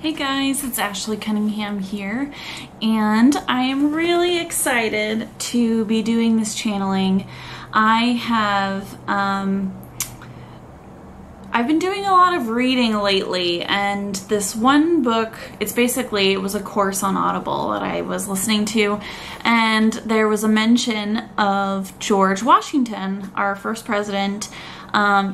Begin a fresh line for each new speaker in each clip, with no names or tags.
Hey guys, it's Ashley Cunningham here, and I am really excited to be doing this channeling. I've been doing a lot of reading lately, and this one book, it was a course on Audible that I was listening to, and there was a mention of George Washington, our first president,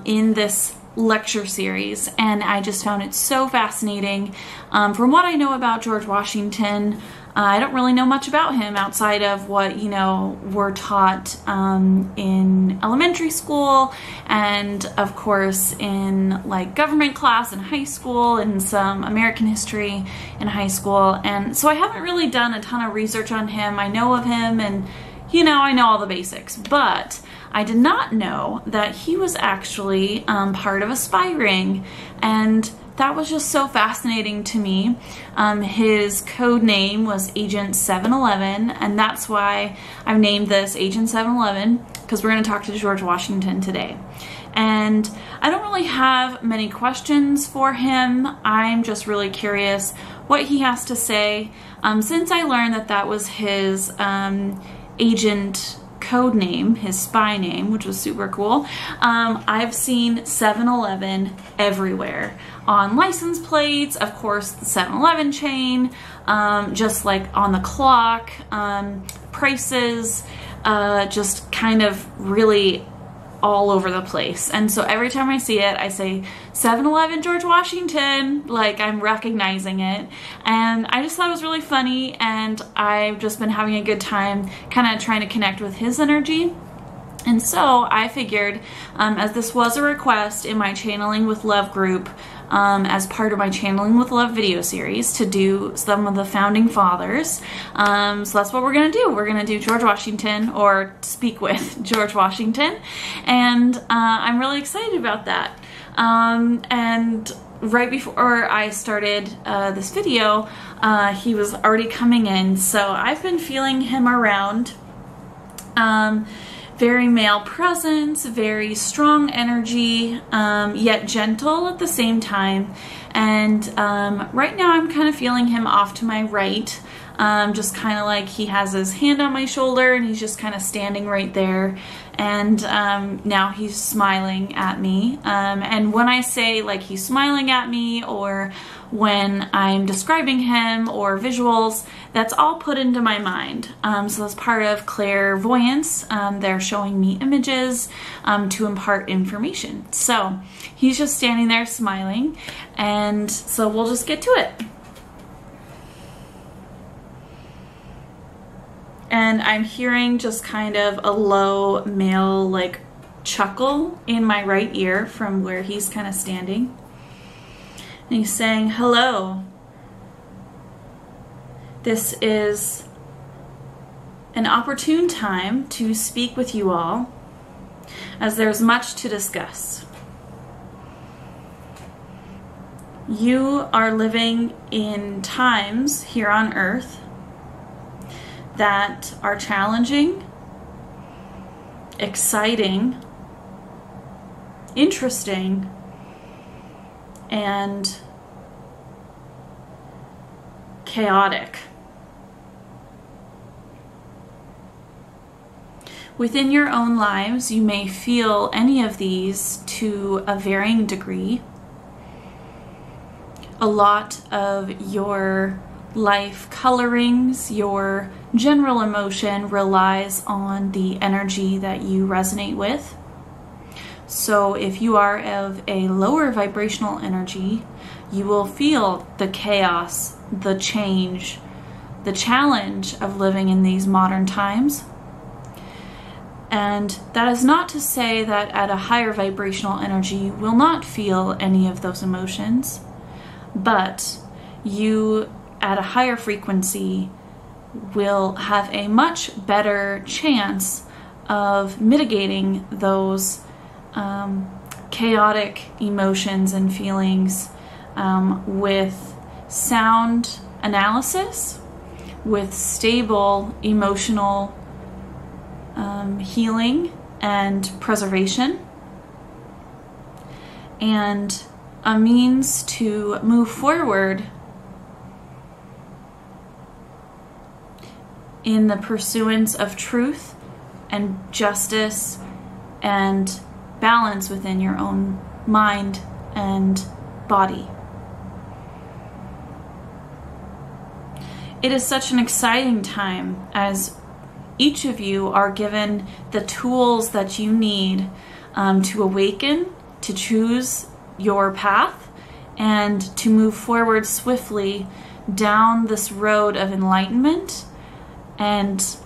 in this lecture series, and I just found it so fascinating. From what I know about George Washington, I don't really know much about him outside of what, we're taught in elementary school and of course in like government class in high school and some American history in high school. And so I haven't really done a ton of research on him. I know of him and I know all the basics, but I did not know that he was actually part of a spy ring, and that was just so fascinating to me. His code name was Agent 711, and that's why I've named this Agent 711, because we're going to talk to George Washington today. And I don't really have many questions for him. I'm just really curious what he has to say. Since I learned that that was his agent code name, his spy name, which was super cool. I've seen 7-Eleven everywhere. On license plates, of course, the 7-Eleven chain, just like on the clock, prices, just kind of really all over the place. And so every time I see it, I say 7-Eleven George Washington, like I'm recognizing it. And I just thought it was really funny, and I've just been having a good time kind of trying to connect with his energy. And so I figured, as this was a request in my Channeling with Love group, as part of my Channeling with Love video series, to do some of the founding fathers. So that's what we're going to do. We're going to do George Washington, or speak with George Washington. And I'm really excited about that. And right before I started this video, he was already coming in. So I've been feeling him around. Very male presence, very strong energy, yet gentle at the same time. And right now I'm kind of feeling him off to my right, just kind of like he has his hand on my shoulder and he's just kind of standing right there. And now he's smiling at me. And when I say like he's smiling at me, or when I'm describing him or visuals, that's all put into my mind. So that's part of clairvoyance. They're showing me images to impart information. So he's just standing there smiling, and so we'll just get to it. And I'm hearing just kind of a low male like chuckle in my right ear from where he's kind of standing. And he's saying, "Hello. This is an opportune time to speak with you all, as there's much to discuss. You are living in times here on Earth that are challenging, exciting, interesting, and chaotic. Within your own lives, you may feel any of these to a varying degree. A lot of your life colorings, your general emotion relies on the energy that you resonate with. So if you are of a lower vibrational energy, you will feel the chaos, the change, the challenge of living in these modern times. And that is not to say that at a higher vibrational energy you will not feel any of those emotions, but you at a higher frequency will have a much better chance of mitigating those chaotic emotions and feelings with sound analysis, with stable emotional healing and preservation, and a means to move forward in the pursuance of truth and justice and balance within your own mind and body. It is such an exciting time as each of you are given the tools that you need to awaken, to choose your path, and to move forward swiftly down this road of enlightenment and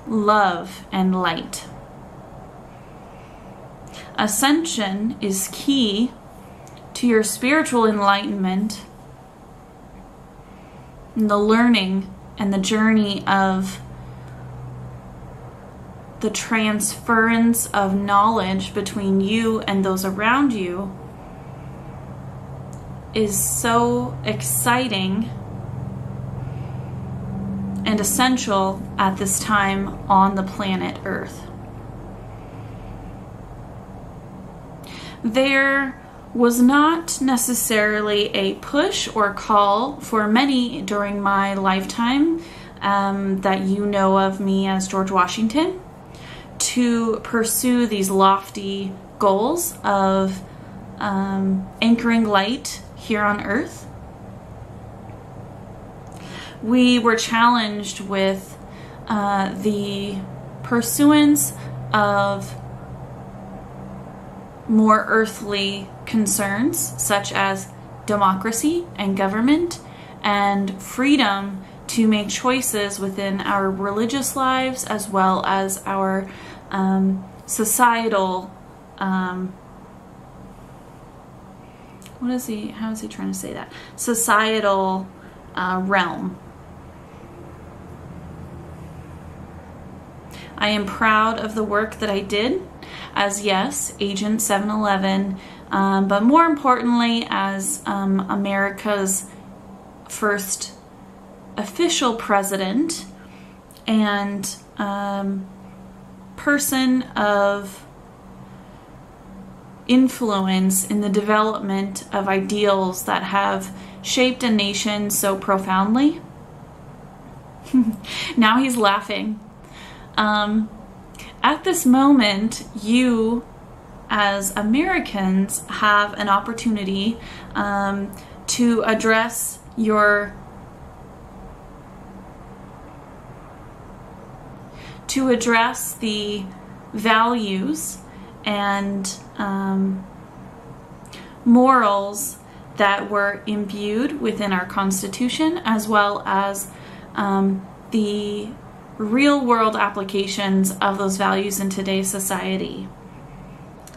love and light. Ascension is key to your spiritual enlightenment, and the learning and the journey of the transference of knowledge between you and those around you is so exciting and essential at this time on the planet Earth. There was not necessarily a push or call for many during my lifetime that you know of me as George Washington to pursue these lofty goals of anchoring light here on Earth. We were challenged with the pursuance of more earthly concerns such as democracy and government and freedom to make choices within our religious lives as well as our societal how is he trying to say that? Societal realm. I am proud of the work that I did as, yes, Agent 711, but more importantly as America's first official president and person of influence in the development of ideals that have shaped a nation so profoundly. Now he's laughing. At this moment, you as Americans have an opportunity to address the values and morals that were imbued within our Constitution, as well as the real-world applications of those values in today's society.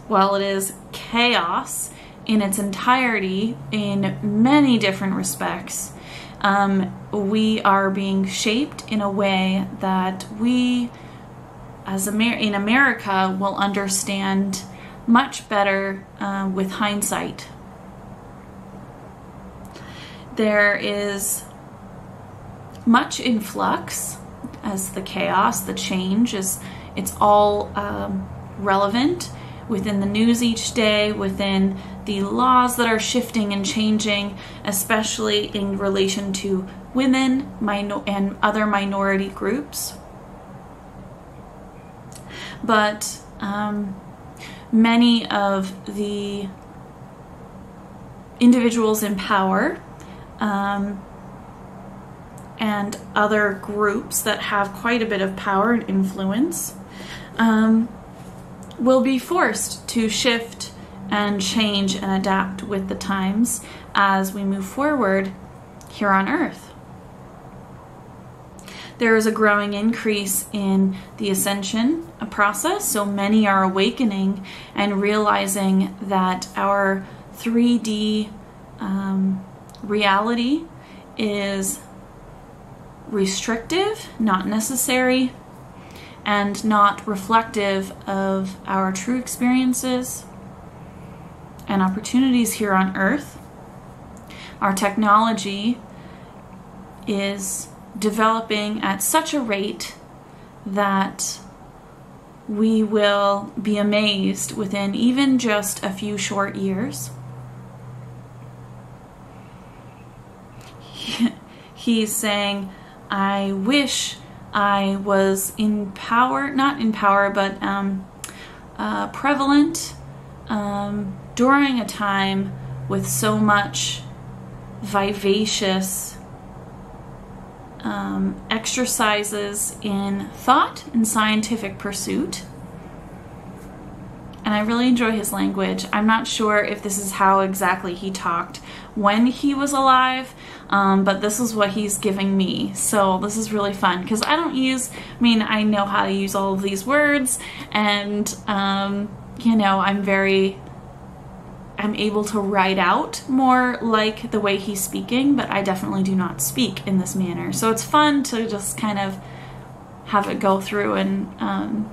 While it is chaos in its entirety in many different respects, we are being shaped in a way that we in America will understand much better with hindsight. There is much influx as the chaos, the change it's all relevant within the news each day, within the laws that are shifting and changing, especially in relation to women and other minority groups. But many of the individuals in power and other groups that have quite a bit of power and influence will be forced to shift and change and adapt with the times as we move forward here on Earth. There is a growing increase in the ascension process, so many are awakening and realizing that our 3D reality is restrictive, not necessary, and not reflective of our true experiences and opportunities here on Earth. Our technology is developing at such a rate that we will be amazed within even just a few short years. He's saying, I wish I was in power, not in power, but prevalent during a time with so much vivacious exercises in thought and scientific pursuit. And I really enjoy his language. I'm not sure if this is how exactly he talked when he was alive, but this is what he's giving me. So this is really fun because I I know how to use all of these words, and you know, I'm able to write out more like the way he's speaking, but I definitely do not speak in this manner. So it's fun to just kind of have it go through, and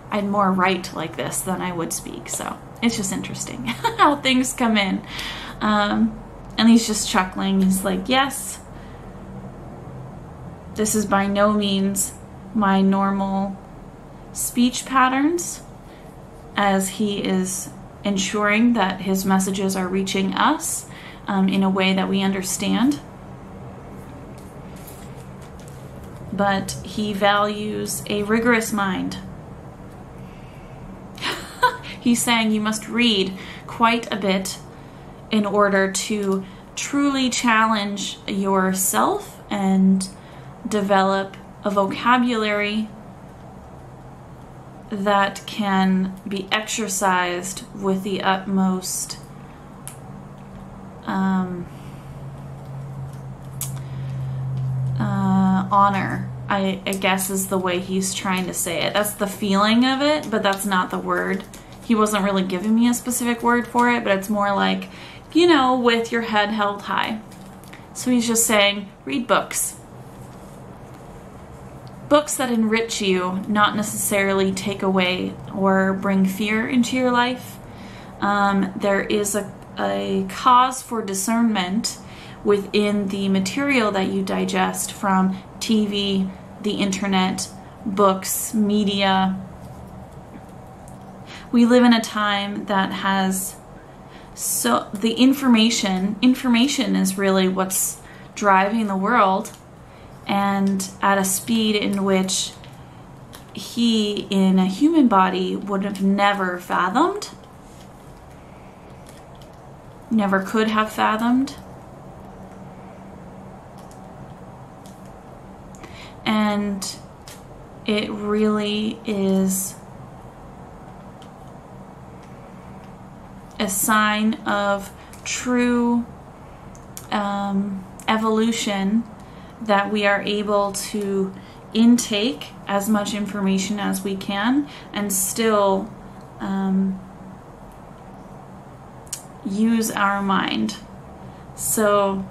I'd more write like this than I would speak. So it's just interesting how things come in. And he's just chuckling. He's like, yes, this is by no means my normal speech patterns, as he is ensuring that his messages are reaching us in a way that we understand. But he values a rigorous mind. He's saying you must read quite a bit in order to truly challenge yourself and develop a vocabulary that can be exercised with the utmost honor, I guess is the way he's trying to say it. That's the feeling of it, but that's not the word. He wasn't really giving me a specific word for it, but it's more like, you know, with your head held high. So he's just saying, read books. Books that enrich you, not necessarily take away or bring fear into your life. There is a cause for discernment within the material that you digest from TV, the internet, books, media. We live in a time that has the information is really what's driving the world, and at a speed in which he in a human body would have never fathomed, never could have fathomed. And it really is a sign of true evolution that we are able to intake as much information as we can and still use our mind. So,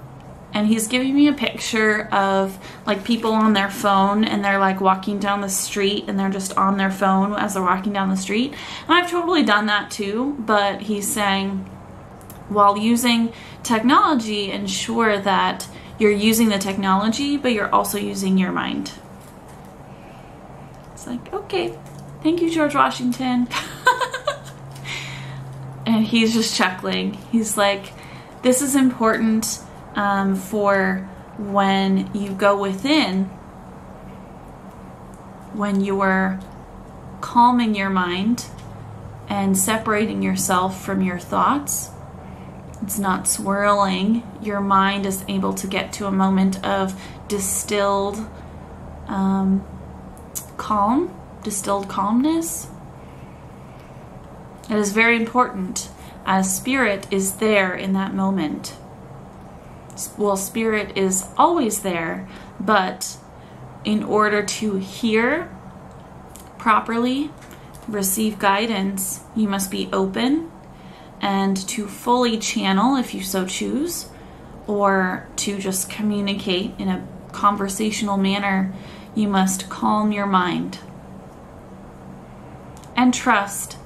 and he's giving me a picture of like people on their phone, and they're like walking down the street and they're just on their phone as they're walking down the street. And I've totally done that too, but he's saying while using technology, ensure that you're using the technology, but you're also using your mind. It's like, okay, thank you, George Washington. And he's just chuckling. He's like, this is important for when you go within, when you are calming your mind and separating yourself from your thoughts. It's not swirling. Your mind is able to get to a moment of distilled calmness. It is very important, as spirit is there in that moment. Well, spirit is always there, but in order to hear properly, receive guidance, you must be open, and to fully channel if you so choose, or to just communicate in a conversational manner, you must calm your mind and trust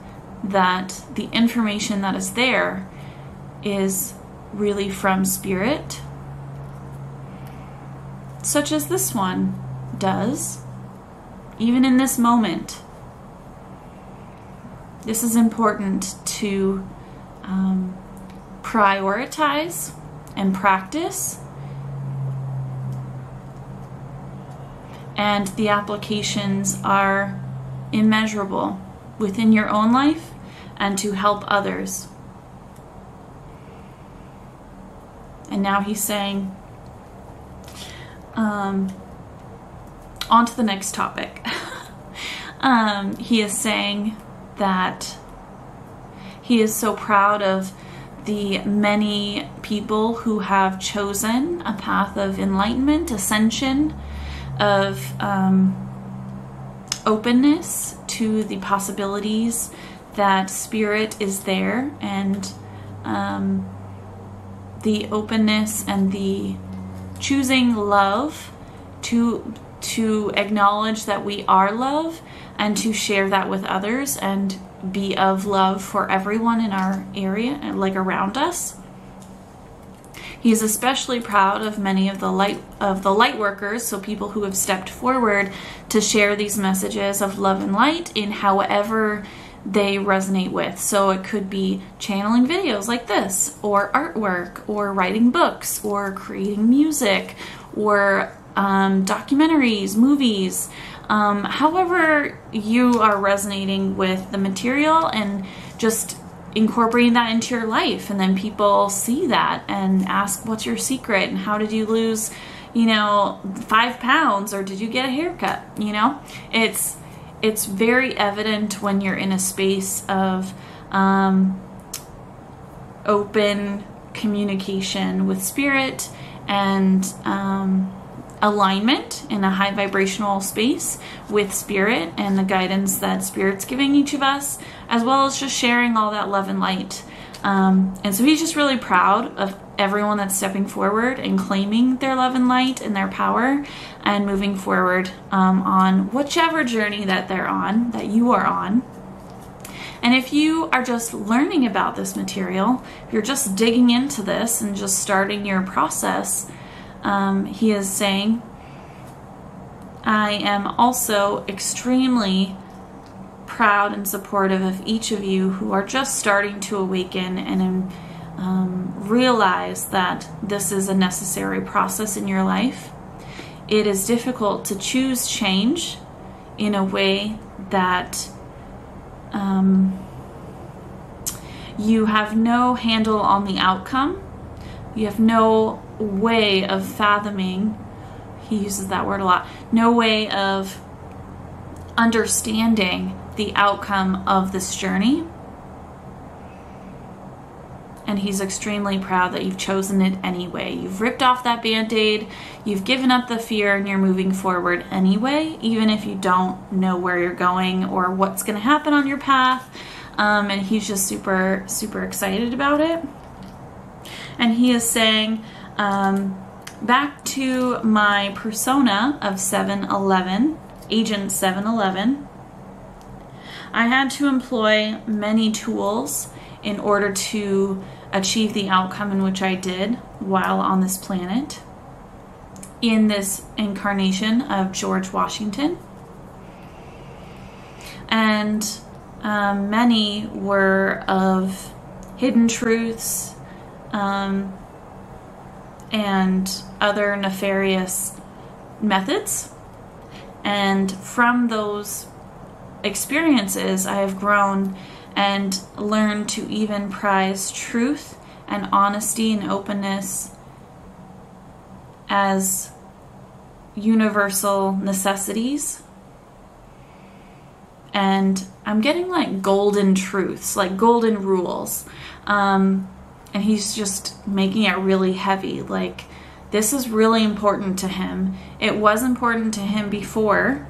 that the information that is there is really from spirit, such as this one does, even in this moment. This is important to prioritize and practice, and the applications are immeasurable within your own life and to help others. And now he's saying, on to the next topic. He is saying that he is so proud of the many people who have chosen a path of enlightenment, ascension, of openness to the possibilities that spirit is there, and the openness and the choosing love to acknowledge that we are love and to share that with others and be of love for everyone in our area and like around us. He's especially proud of many of the light workers, so people who have stepped forward to share these messages of love and light in however they resonate with. So it could be channeling videos like this, or artwork, or writing books, or creating music, or documentaries, movies, however you are resonating with the material, and just incorporating that into your life. And then people see that and ask, what's your secret? And how did you lose, 5 pounds? Or did you get a haircut? It's very evident when you're in a space of open communication with spirit and alignment in a high vibrational space with spirit and the guidance that spirit's giving each of us, as well as just sharing all that love and light. And so he's just really proud of everyone that's stepping forward and claiming their love and light and their power and moving forward on whichever journey that they're on, that you are on. And if you are just learning about this material, if you're just digging into this and just starting your process, he is saying, I am also extremely proud and supportive of each of you who are just starting to awaken and realize that this is a necessary process in your life. It is difficult to choose change in a way that you have no handle on the outcome. You have no way of fathoming, he uses that word a lot, no way of understanding the outcome of this journey. And he's extremely proud that you've chosen it anyway. You've ripped off that band-aid, you've given up the fear, and you're moving forward anyway, even if you don't know where you're going or what's going to happen on your path. And he's just super, super excited about it. And he is saying, back to my persona of 711, Agent 711, I had to employ many tools in order to achieve the outcome in which I did while on this planet in this incarnation of George Washington. And many were of hidden truths and other nefarious methods. And from those experiences, I have grown and learned to even prize truth and honesty and openness as universal necessities. And I'm getting like golden truths, like golden rules. And he's just making it really heavy. Like, this is really important to him. It was important to him before.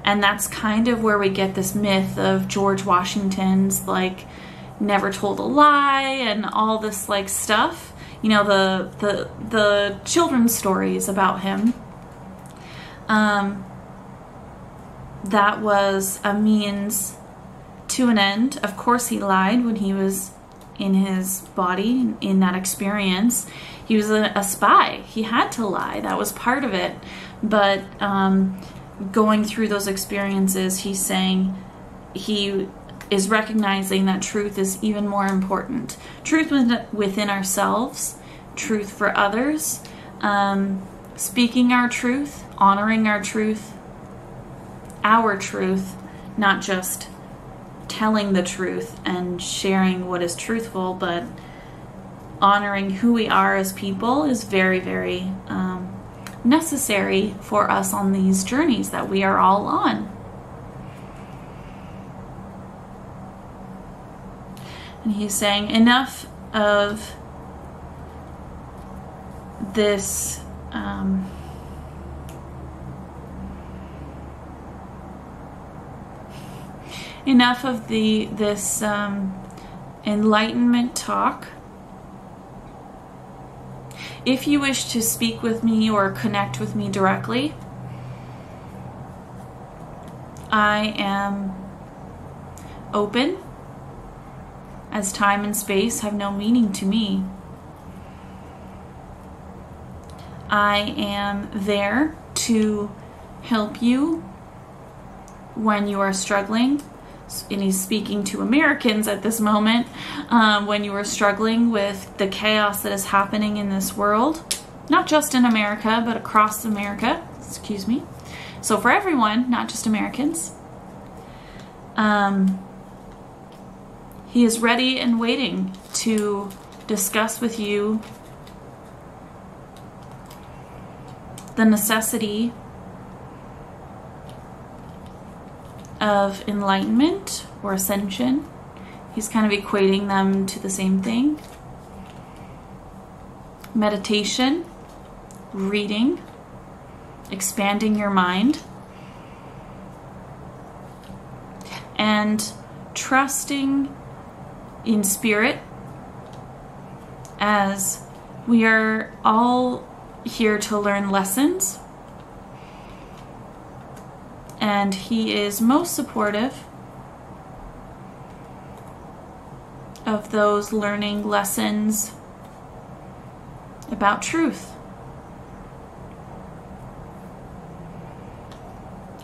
And that's kind of where we get this myth of George Washington's, like, never told a lie and all this, like, stuff. You know, the children's stories about him. That was a means to an end. Of course he lied when he was in his body, in that experience. He was a spy. He had to lie. That was part of it. But going through those experiences, he's saying he is recognizing that truth is even more important. Truth within ourselves, truth for others, speaking our truth, honoring our truth, not just telling the truth and sharing what is truthful, but honoring who we are as people is very, very necessary for us on these journeys that we are all on. And he's saying, enough of this this enlightenment talk. If you wish to speak with me or connect with me directly, I am open, as time and space have no meaning to me. I am there to help you when you are struggling. And he's speaking to Americans at this moment, when you are struggling with the chaos that is happening in this world, not just in America, but across America, excuse me. So for everyone, not just Americans. He is ready and waiting to discuss with you the necessity of enlightenment or ascension. He's kind of equating them to the same thing. Meditation, reading, expanding your mind, and trusting in spirit, as we are all here to learn lessons. And he is most supportive of those learning lessons about truth.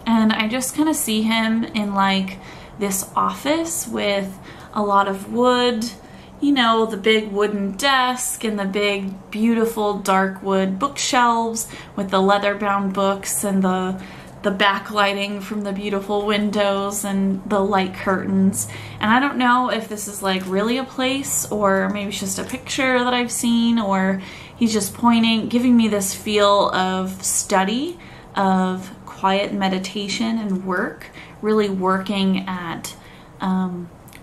And I just kind of see him in like this office with a lot of wood, you know, the big wooden desk and the big beautiful dark wood bookshelves with the leather-bound books and the backlighting from the beautiful windows and the light curtains. And I don't know if this is like really a place, or maybe it's just a picture that I've seen, or he's just pointing, giving me this feel of study, of quiet meditation and work, really working at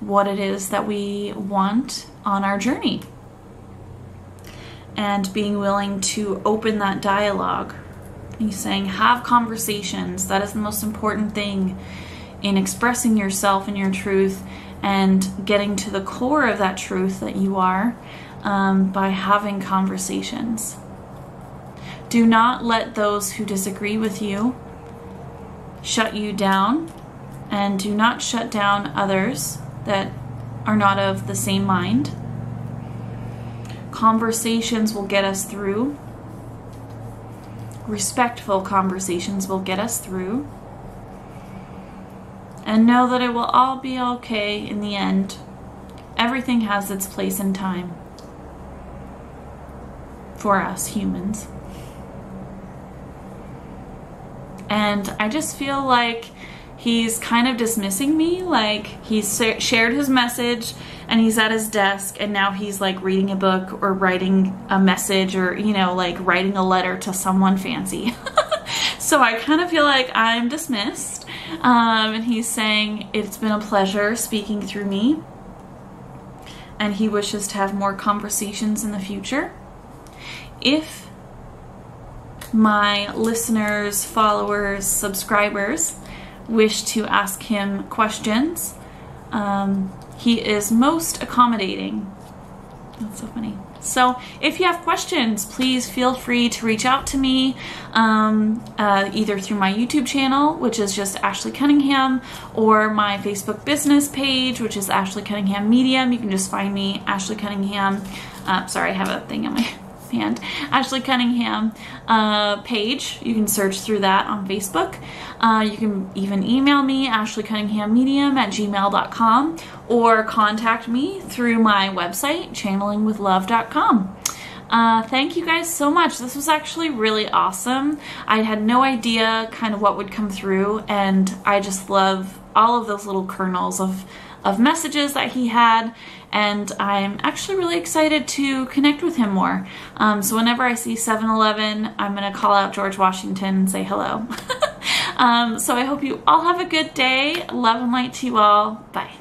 what it is that we want on our journey, and being willing to open that dialogue. He's saying, have conversations. That is the most important thing in expressing yourself and your truth, and getting to the core of that truth that you are, by having conversations. Do not let those who disagree with you shut you down, and do not shut down others that are not of the same mind. Conversations will get us through. Respectful conversations will get us through. And know that it will all be okay in the end. Everything has its place and time for us humans. And I just feel like he's kind of dismissing me, like he's shared his message and he's at his desk, and now he's like reading a book or writing a message, or, you know, like writing a letter to someone fancy. So I kind of feel like I'm dismissed. And he's saying it's been a pleasure speaking through me, and he wishes to have more conversations in the future. If my listeners, followers, subscribers wish to ask him questions, he is most accommodating. That's so funny. So if you have questions, please feel free to reach out to me, either through my YouTube channel, which is just Ashley Cunningham, or my Facebook business page, which is Ashley Cunningham Medium. You can just find me, Ashley Cunningham. Sorry, I have a thing on my hand. Ashley Cunningham page. You can search through that on Facebook. You can even email me, ashleycunninghammedium@gmail.com, or contact me through my website, channelingwithlove.com. Thank you guys so much. This was actually really awesome. I had no idea kind of what would come through, and I just love all of those little kernels of messages that he had, and I'm actually really excited to connect with him more. So whenever I see 7-Eleven, I'm gonna call out George Washington and say hello. So I hope you all have a good day. Love and light to you all. Bye.